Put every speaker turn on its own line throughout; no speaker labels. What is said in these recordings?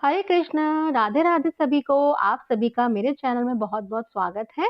हरे कृष्ण, राधे राधे सभी को। आप सभी का मेरे चैनल में बहुत-बहुत स्वागत है।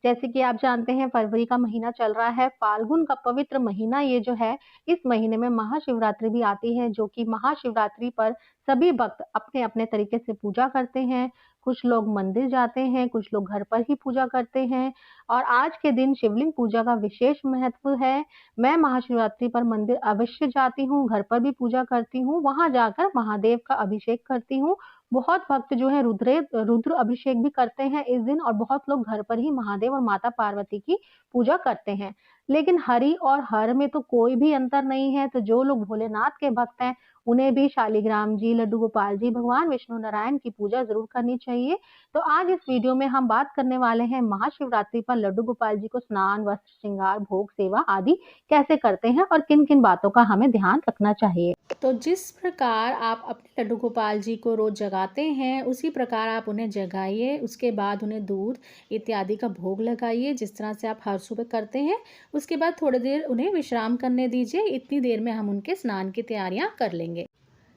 जैसे कि आप जानते हैं फरवरी का महीना चल रहा है, फाल्गुन का पवित्र महीना ये जो है, इस महीने में महाशिवरात्रि भी आती है, जो कि महाशिवरात्रि पर सभी भक्त अपने-अपने तरीके से पूजा करते हैं। कुछ लोग मंदिर जाते हैं, कुछ लोग घर पर ही पूजा करते हैं और आज के दिन शिवलिंग पूजा का विशेष महत्व है। मैं महाशिवरात्रि पर मंदिर अवश्य जाती हूँ, घर पर भी पूजा करती हूँ, वहाँ जाकर महादेव का अभिषेक करती हूँ। बहुत भक्त जो है रुद्र अभिषेक भी करते हैं इस दिन और बहुत लोग घर पर ही महादेव और माता पार्वती की पूजा करते हैं। लेकिन हरि और हर में तो कोई भी अंतर नहीं है, तो जो लोग भोलेनाथ के भक्त हैं, उन्हें भी शालिग्राम जी, लड्डू गोपाल जी, भगवान विष्णु नारायण की पूजा ज़रूर करनी चाहिए। तो आज इस वीडियो में हम बात करने वाले हैं महाशिवरात्रि पर लड्डू गोपाल जी को स्नान, वस्त्र, श्रृंगार, भोग, सेवा आदि कैसे करते हैं और किन-किन बातों का हमें ध्यान रखना चाहिए। तो जिस प्रकार आप अपने लड्डू गोपाल जी को रोज़ जगाते हैं, उसी प्रकार आप उन्हें जगाइए, उसके बाद उन्हें दूध इत्यादि का भोग लगाइए, जिस तरह से आप हर सुबह करते हैं। उसके बाद थोड़ी देर उन्हें विश्राम करने दीजिए, इतनी देर में हम उनके स्नान की तैयारियाँ कर लेंगे।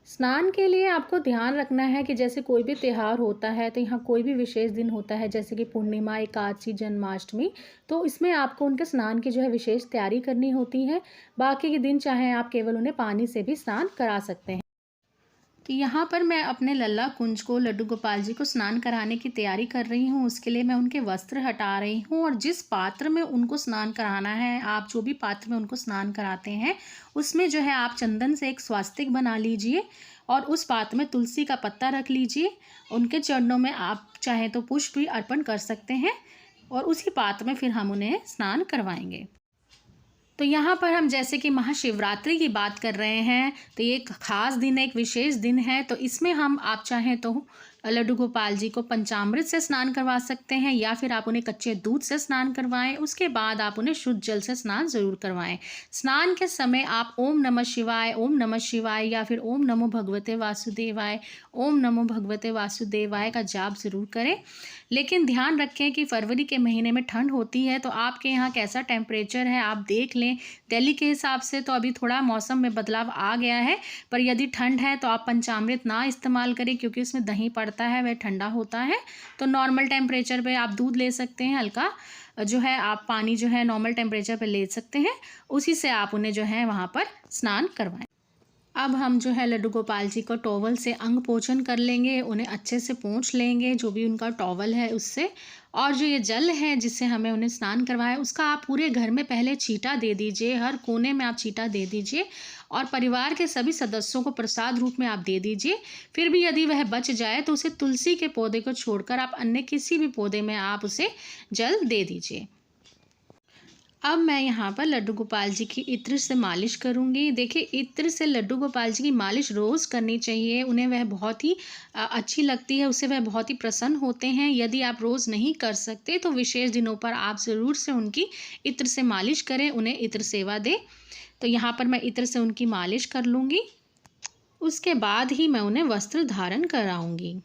स्नान के लिए आपको ध्यान रखना है कि जैसे कोई भी त्योहार होता है तो यहाँ कोई भी विशेष दिन होता है जैसे कि पूर्णिमा, एकादशी, जन्माष्टमी, तो इसमें आपको उनके स्नान की जो है विशेष तैयारी करनी होती है। बाकी के दिन चाहे आप केवल उन्हें पानी से भी स्नान करा सकते हैं। तो यहाँ पर मैं अपने लल्ला कुंज को लड्डू गोपाल जी को स्नान कराने की तैयारी कर रही हूँ। उसके लिए मैं उनके वस्त्र हटा रही हूँ और जिस पात्र में उनको स्नान कराना है, आप जो भी पात्र में उनको स्नान कराते हैं, उसमें जो है आप चंदन से एक स्वास्तिक बना लीजिए और उस पात्र में तुलसी का पत्ता रख लीजिए। उनके चरणों में आप चाहें तो पुष्प भी अर्पण कर सकते हैं और उसी पात्र में फिर हम उन्हें स्नान करवाएंगे। तो यहाँ पर हम जैसे कि महाशिवरात्रि की बात कर रहे हैं, तो ये एक ख़ास दिन है, एक विशेष दिन है। तो इसमें हम आप चाहें तो लड्डू गोपाल जी को पंचामृत से स्नान करवा सकते हैं या फिर आप उन्हें कच्चे दूध से स्नान करवाएं। उसके बाद आप उन्हें शुद्ध जल से स्नान ज़रूर करवाएं। स्नान के समय आप ओम नमः शिवाय या फिर ओम नमो भगवते वासुदेवाय, ओम नमो भगवते वासुदेवाय का जाप ज़रूर करें। लेकिन ध्यान रखें कि फरवरी के महीने में ठंड होती है, तो आपके यहाँ कैसा टेम्परेचर है आप देख लें। दिल्ली के हिसाब से तो अभी थोड़ा मौसम में बदलाव आ गया है, पर यदि ठंड है तो आप पंचामृत ना इस्तेमाल करें क्योंकि उसमें दही पड़ता है, वह ठंडा होता है। तो नॉर्मल टेम्परेचर पे आप दूध ले सकते हैं, हल्का जो है आप पानी जो है नॉर्मल टेम्परेचर पे ले सकते हैं, उसी से आप उन्हें जो है वहाँ पर स्नान करवाएं। अब हम जो है लड्डू गोपाल जी को टॉवल से अंग पोछन कर लेंगे, उन्हें अच्छे से पोंछ लेंगे जो भी उनका टॉवल है उससे। और जो ये जल है जिससे हमें उन्हें स्नान करवाया, उसका आप पूरे घर में पहले छींटा दे दीजिए, हर कोने में आप छींटा दे दीजिए और परिवार के सभी सदस्यों को प्रसाद रूप में आप दे दीजिए। फिर भी यदि वह बच जाए तो उसे तुलसी के पौधे को छोड़कर आप अन्य किसी भी पौधे में आप उसे जल दे दीजिए। अब मैं यहाँ पर लड्डू गोपाल जी की इत्र से मालिश करूँगी। देखिए, इत्र से लड्डू गोपाल जी की मालिश रोज़ करनी चाहिए, उन्हें वह बहुत ही अच्छी लगती है, उससे वह बहुत ही प्रसन्न होते हैं। यदि आप रोज़ नहीं कर सकते तो विशेष दिनों पर आप ज़रूर से उनकी इत्र से मालिश करें, उन्हें इत्र सेवा दें। तो यहाँ पर मैं इत्र से उनकी मालिश कर लूँगी, उसके बाद ही मैं उन्हें वस्त्र धारण कराऊँगी।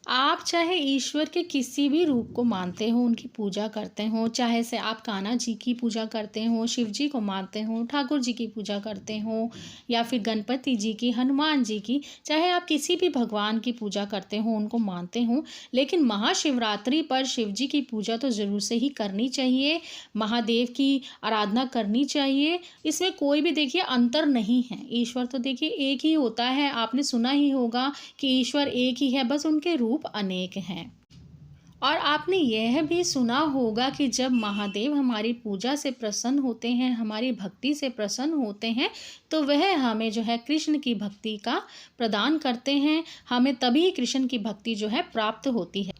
आप चाहे ईश्वर के किसी भी रूप को मानते हो, उनकी पूजा करते हो, चाहे से आप कान्हा जी की पूजा करते हो, शिव जी को मानते हो, ठाकुर जी की पूजा करते हो या फिर गणपति जी की, हनुमान जी की, चाहे आप किसी भी भगवान की पूजा करते हो, उनको मानते हो, लेकिन महाशिवरात्रि पर शिव जी की पूजा तो ज़रूर से ही करनी चाहिए, महादेव की आराधना करनी चाहिए। इसमें कोई भी देखिए अंतर नहीं है, ईश्वर तो देखिए एक ही होता है। आपने सुना ही होगा कि ईश्वर एक ही है, बस उनके रूप अनेक हैं। और आपने यह भी सुना होगा कि जब महादेव हमारी पूजा से प्रसन्न होते हैं, हमारी भक्ति से प्रसन्न होते हैं, तो वह हमें जो है कृष्ण की भक्ति का प्रदान करते हैं, हमें तभी कृष्ण की भक्ति जो है प्राप्त होती है।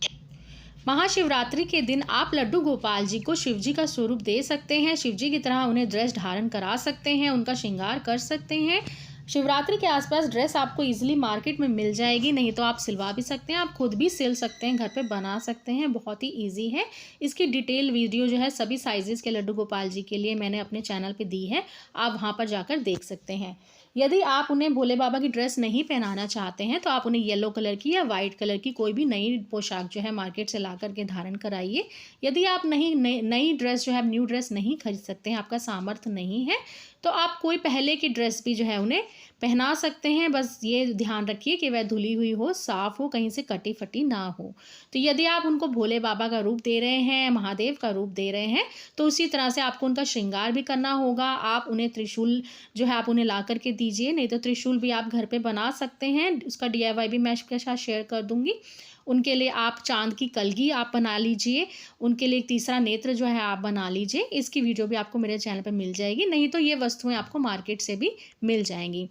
महाशिवरात्रि के दिन आप लड्डू गोपाल जी को शिव जी का स्वरूप दे सकते हैं, शिव जी की तरह उन्हें ड्रेस धारण करा सकते हैं, उनका श्रृंगार कर सकते हैं। शिवरात्रि के आसपास ड्रेस आपको इजीली मार्केट में मिल जाएगी, नहीं तो आप सिलवा भी सकते हैं, आप खुद भी सिल सकते हैं, घर पे बना सकते हैं, बहुत ही इजी है। इसकी डिटेल वीडियो जो है सभी साइजेस के लड्डू गोपाल जी के लिए मैंने अपने चैनल पे दी है, आप वहाँ पर जाकर देख सकते हैं। यदि आप उन्हें भोले बाबा की ड्रेस नहीं पहनाना चाहते हैं तो आप उन्हें येलो कलर की या वाइट कलर की कोई भी नई पोशाक जो है मार्केट से ला करके धारण कराइए। यदि आप नई ड्रेस जो है न्यू ड्रेस नहीं खरीद सकते हैं, आपका सामर्थ्य नहीं है, तो आप कोई पहले की ड्रेस भी जो है उन्हें
पहना सकते हैं, बस ये ध्यान रखिए कि वह धुली हुई हो, साफ़ हो, कहीं से कटी-फटी ना हो। तो यदि आप उनको भोले बाबा का रूप दे रहे हैं, महादेव का रूप दे रहे हैं, तो उसी तरह से आपको उनका श्रृंगार भी करना होगा। आप उन्हें त्रिशूल जो है आप उन्हें ला कर के दीजिए, नहीं तो त्रिशूल भी आप घर पे बना सकते हैं, उसका डीआईवाई भी मैं आपके साथ शेयर कर दूँगी। उनके लिए आप चाँद की कलगी आप बना लीजिए, उनके लिए एक तीसरा नेत्र जो है आप बना लीजिए। इसकी वीडियो भी आपको मेरे चैनल पे मिल जाएगी, नहीं तो ये वस्तुएँ आपको मार्केट से भी मिल जाएँगी।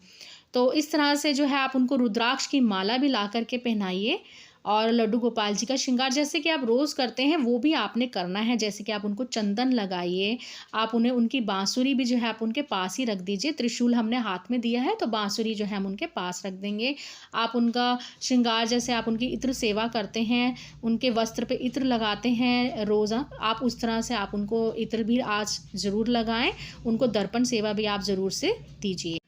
तो इस तरह से जो है आप उनको रुद्राक्ष की माला भी ला कर के पहनाइए और लड्डू गोपाल जी का श्रृंगार जैसे कि आप रोज़ करते हैं वो भी आपने करना है। जैसे कि आप उनको चंदन लगाइए, आप उन्हें उनकी बाँसुरी भी जो है आप उनके पास ही रख दीजिए। त्रिशूल हमने हाथ में दिया है तो बाँसुरी जो है हम उनके पास रख देंगे। आप उनका श्रृंगार जैसे आप उनकी इत्र सेवा करते हैं, उनके वस्त्र पे इत्र लगाते हैं रोज़ा, आप उस तरह से आप उनको इत्र भी आज ज़रूर लगाएँ। उनको दर्पण सेवा भी आप ज़रूर से दीजिए।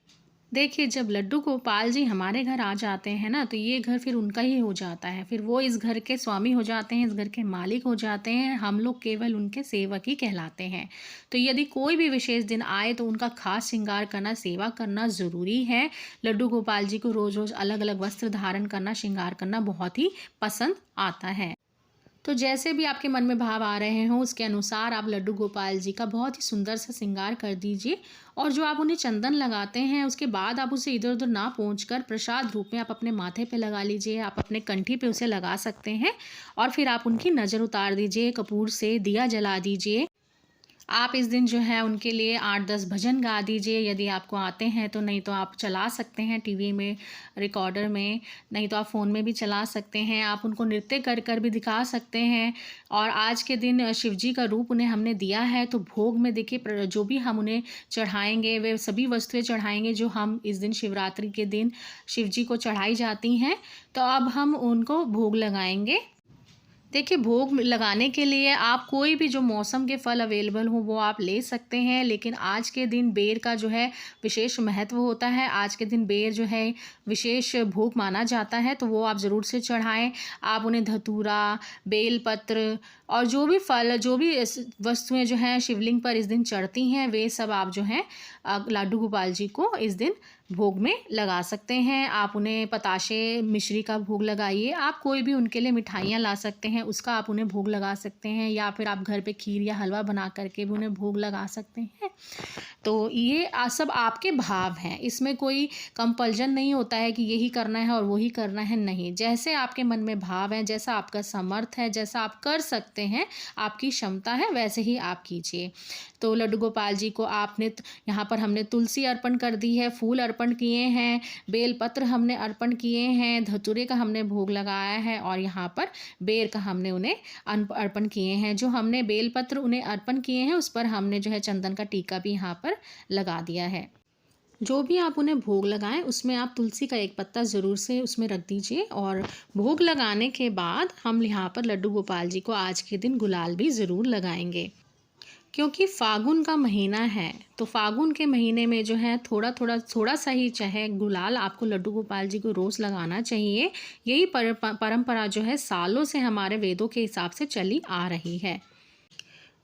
देखिए, जब लड्डू गोपाल जी हमारे घर आ जाते हैं ना, तो ये घर फिर उनका ही हो जाता है। फिर वो इस घर के स्वामी हो जाते हैं, इस घर के मालिक हो जाते हैं। हम लोग केवल उनके सेवक ही कहलाते हैं। तो यदि कोई भी विशेष दिन आए तो उनका खास श्रृंगार करना, सेवा करना ज़रूरी है। लड्डू गोपाल जी को रोज़-रोज़ अलग-अलग वस्त्र धारण करना, श्रृंगार करना बहुत ही पसंद आता है। तो जैसे भी आपके मन में भाव आ रहे हों उसके अनुसार आप लड्डू गोपाल जी का बहुत ही सुंदर सा श्रृंगार कर दीजिए। और जो आप उन्हें चंदन लगाते हैं उसके बाद आप उसे इधर उधर ना पहुँचकर प्रसाद रूप में आप अपने माथे पे लगा लीजिए, आप अपने कंठी पे उसे लगा सकते हैं। और फिर आप उनकी नज़र उतार दीजिए, कपूर से दिया जला दीजिए। आप इस दिन जो है उनके लिए 8-10 भजन गा दीजिए यदि आपको आते हैं तो, नहीं तो आप चला सकते हैं टीवी में, रिकॉर्डर में, नहीं तो आप फ़ोन में भी चला सकते हैं। आप उनको नृत्य कर कर भी दिखा सकते हैं। और आज के दिन शिव जी का रूप उन्हें हमने दिया है तो भोग में देखिए जो भी हम उन्हें चढ़ाएँगे वे सभी वस्तुएँ चढ़ाएँगे जो हम इस दिन शिवरात्रि के दिन शिव जी को चढ़ाई जाती हैं। तो अब हम उनको भोग लगाएँगे। देखिए, भोग लगाने के लिए आप कोई भी जो मौसम के फल अवेलेबल हो वो आप ले सकते हैं, लेकिन आज के दिन बेर का जो है विशेष महत्व होता है। आज के दिन बेर जो है विशेष भोग माना जाता है, तो वो आप ज़रूर से चढ़ाएँ। आप उन्हें धतूरा, बेलपत्र और जो भी फल, जो भी वस्तुएँ जो हैं शिवलिंग पर इस दिन चढ़ती हैं, वे सब आप जो हैं लड्डू गोपाल जी को इस दिन भोग में लगा सकते हैं। आप उन्हें पताशे, मिश्री का भोग लगाइए। आप कोई भी उनके लिए मिठाइयाँ ला सकते हैं, उसका आप उन्हें भोग लगा सकते हैं, या फिर आप घर पे खीर या हलवा बना करके भी उन्हें भोग लगा सकते हैं। तो ये सब आपके भाव हैं, इसमें कोई कंपल्जन नहीं होता है कि यही करना है और वही करना है, नहीं। जैसे आपके मन में भाव है, जैसा आपका समर्थ है, जैसा आप कर सकते हैं, आपकी क्षमता है, वैसे ही आप कीजिए। तो लड्डू गोपाल जी को आपने यहाँ पर हमने तुलसी अर्पण कर दी है, फूल अर्पण किए हैं, बेलपत्र हमने अर्पण किए हैं, धतूरे का हमने भोग लगाया है और यहाँ पर बेर का हमने उन्हें अर्पण किए हैं। जो हमने बेलपत्र उन्हें अर्पण किए हैं उस पर हमने जो है चंदन का टीका भी यहाँ पर लगा दिया है। जो भी आप उन्हें भोग लगाएं उसमें आप तुलसी का एक पत्ता ज़रूर से उसमें रख दीजिए। और भोग लगाने के बाद हम यहाँ पर लड्डू गोपाल जी को आज के दिन गुलाल भी ज़रूर लगाएंगे, क्योंकि फागुन का महीना है। तो फागुन के महीने में जो है थोड़ा सा ही चाहे गुलाल आपको लड्डू गोपाल जी को रोज़ लगाना चाहिए। यही परंपरा जो है सालों से हमारे वेदों के हिसाब से चली आ रही है।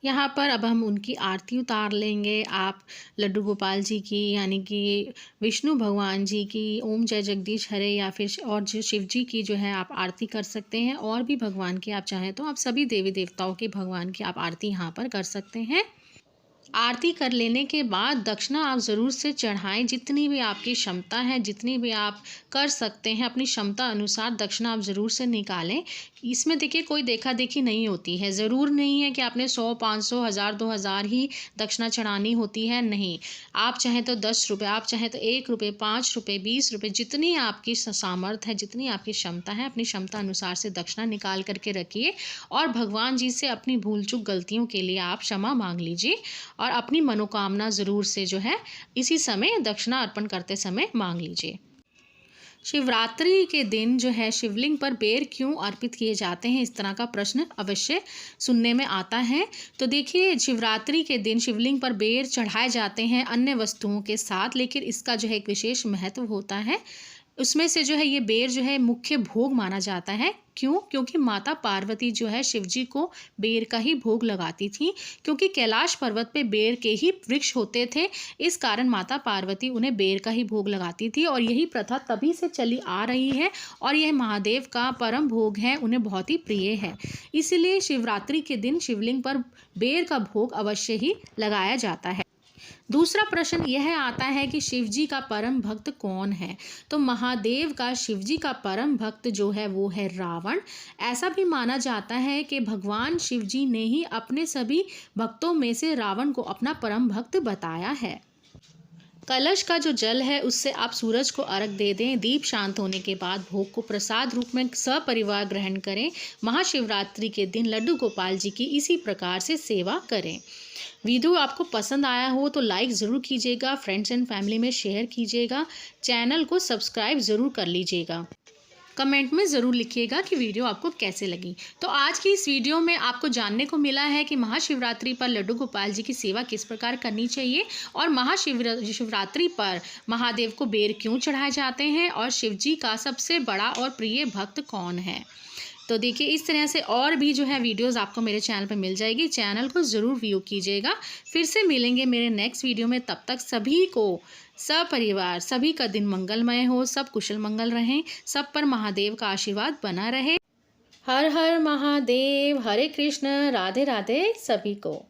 यहाँ पर अब हम उनकी आरती उतार लेंगे। आप लड्डू गोपाल जी की, यानी कि विष्णु भगवान जी की ओम जय जगदीश हरे, या फिर और जो शिव जी की जो है आप आरती कर सकते हैं। और भी भगवान की आप चाहें तो आप सभी देवी देवताओं के भगवान की आप आरती यहाँ पर कर सकते हैं। आरती कर लेने के बाद दक्षिणा आप ज़रूर से चढ़ाएं, जितनी भी आपकी क्षमता है, जितनी भी आप कर सकते हैं अपनी क्षमता अनुसार दक्षिणा आप ज़रूर से निकालें। इसमें देखिए कोई देखा देखी नहीं होती है, ज़रूर नहीं है कि आपने 100, 500, 1000, 2000 ही दक्षिणा चढ़ानी होती है, नहीं। आप चाहें तो 10 रुपये, आप चाहें तो 1 रुपये, 5 रुपये, 20 रुपये, जितनी आपकी सामर्थ्य है, जितनी आपकी क्षमता है, अपनी क्षमता अनुसार से दक्षिणा निकाल करके रखिए। और भगवान जी से अपनी भूल चूक गलतियों के लिए आप क्षमा मांग लीजिए और अपनी मनोकामना ज़रूर से जो है इसी समय दक्षिणा अर्पण करते समय मांग लीजिए। शिवरात्रि के दिन जो है शिवलिंग पर बेर क्यों अर्पित किए जाते हैं, इस तरह का प्रश्न अवश्य सुनने में आता है। तो देखिए, शिवरात्रि के दिन शिवलिंग पर बेर चढ़ाए जाते हैं अन्य वस्तुओं के साथ, लेकिन इसका जो है एक विशेष महत्व होता है। उसमें से जो है ये बेर जो है मुख्य भोग माना जाता है। क्यों? क्योंकि माता पार्वती जो है शिव जी को बेर का ही भोग लगाती थी, क्योंकि कैलाश पर्वत पे बेर के ही वृक्ष होते थे। इस कारण माता पार्वती उन्हें बेर का ही भोग लगाती थी और यही प्रथा तभी से चली आ रही है और यह महादेव का परम भोग है, उन्हें बहुत ही प्रिय है। इसलिए शिवरात्रि के दिन शिवलिंग पर बेर का भोग अवश्य ही लगाया जाता है। दूसरा प्रश्न यह आता है कि शिव जी का परम भक्त कौन है? तो महादेव का शिव जी का परम भक्त जो है वो है रावण। ऐसा भी माना जाता है कि भगवान शिव जी ने ही अपने सभी भक्तों में से रावण को अपना परम भक्त बताया है। कलश का जो जल है उससे आप सूरज को अर्घ दे दें। दीप शांत होने के बाद भोग को प्रसाद रूप में सपरिवार ग्रहण करें। महाशिवरात्रि के दिन लड्डू गोपाल जी की इसी प्रकार से सेवा करें। वीडियो आपको पसंद आया हो तो लाइक ज़रूर कीजिएगा, फ्रेंड्स एंड फैमिली में शेयर कीजिएगा, चैनल को सब्सक्राइब ज़रूर कर लीजिएगा। कमेंट में ज़रूर लिखिएगा कि वीडियो आपको कैसे लगी। तो आज की इस वीडियो में आपको जानने को मिला है कि महाशिवरात्रि पर लड्डू गोपाल जी की सेवा किस प्रकार करनी चाहिए और महाशिवरात्रि पर महादेव को बेर क्यों चढ़ाए जाते हैं और शिव जी का सबसे बड़ा और प्रिय भक्त कौन है। तो देखिए इस तरह से और भी जो है वीडियोस आपको मेरे चैनल पर मिल जाएगी। चैनल को ज़रूर व्यू कीजिएगा। फिर से मिलेंगे मेरे नेक्स्ट वीडियो में। तब तक सभी को सपरिवार सभी का दिन मंगलमय हो, सब कुशल मंगल रहें, सब पर महादेव का आशीर्वाद बना रहे। हर हर महादेव, हरे कृष्ण, राधे राधे सभी को।